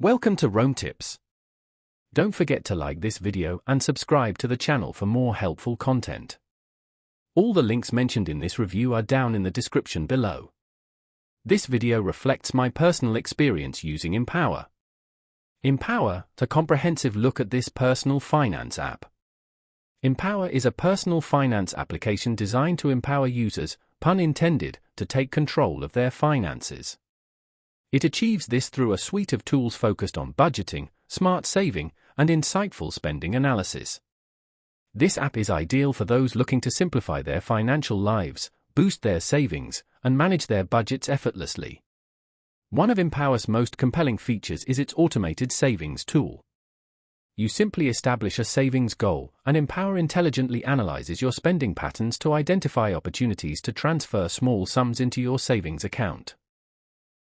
Welcome to Rome Tips. Don't forget to like this video and subscribe to the channel for more helpful content. All the links mentioned in this review are down in the description below. This video reflects my personal experience using Empower. Empower, a comprehensive look at this personal finance app. Empower is a personal finance application designed to empower users, pun intended, to take control of their finances. It achieves this through a suite of tools focused on budgeting, smart saving, and insightful spending analysis. This app is ideal for those looking to simplify their financial lives, boost their savings, and manage their budgets effortlessly. One of Empower's most compelling features is its automated savings tool. You simply establish a savings goal, and Empower intelligently analyzes your spending patterns to identify opportunities to transfer small sums into your savings account.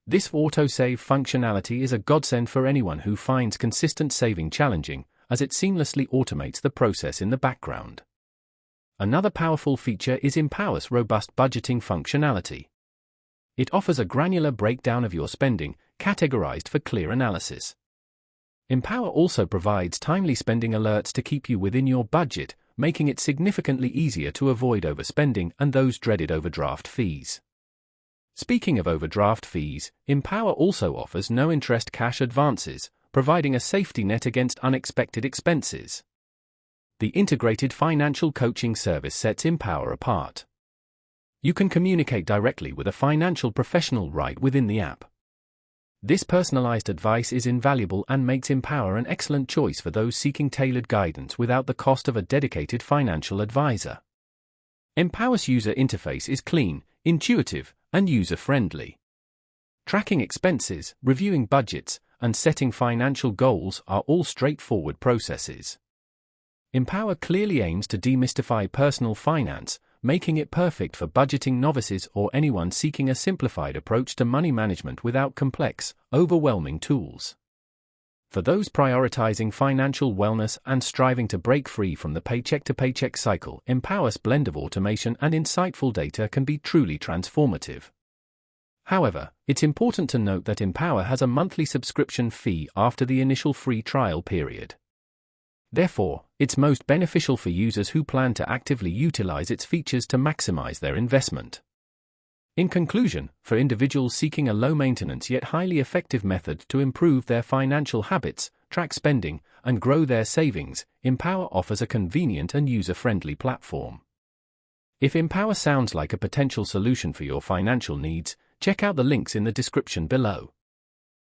This autosave functionality is a godsend for anyone who finds consistent saving challenging, as it seamlessly automates the process in the background. Another powerful feature is Empower's robust budgeting functionality. It offers a granular breakdown of your spending, categorized for clear analysis. Empower also provides timely spending alerts to keep you within your budget, making it significantly easier to avoid overspending and those dreaded overdraft fees. Speaking of overdraft fees, Empower also offers no-interest cash advances, providing a safety net against unexpected expenses. The integrated financial coaching service sets Empower apart. You can communicate directly with a financial professional right within the app. This personalized advice is invaluable and makes Empower an excellent choice for those seeking tailored guidance without the cost of a dedicated financial advisor. Empower's user interface is clean, intuitive, and user-friendly. Tracking expenses, reviewing budgets, and setting financial goals are all straightforward processes. Empower clearly aims to demystify personal finance, making it perfect for budgeting novices or anyone seeking a simplified approach to money management without complex, overwhelming tools. For those prioritizing financial wellness and striving to break free from the paycheck-to-paycheck cycle, Empower's blend of automation and insightful data can be truly transformative. However, it's important to note that Empower has a monthly subscription fee after the initial free trial period. Therefore, it's most beneficial for users who plan to actively utilize its features to maximize their investment. In conclusion, for individuals seeking a low-maintenance yet highly effective method to improve their financial habits, track spending, and grow their savings, Empower offers a convenient and user-friendly platform. If Empower sounds like a potential solution for your financial needs, check out the links in the description below.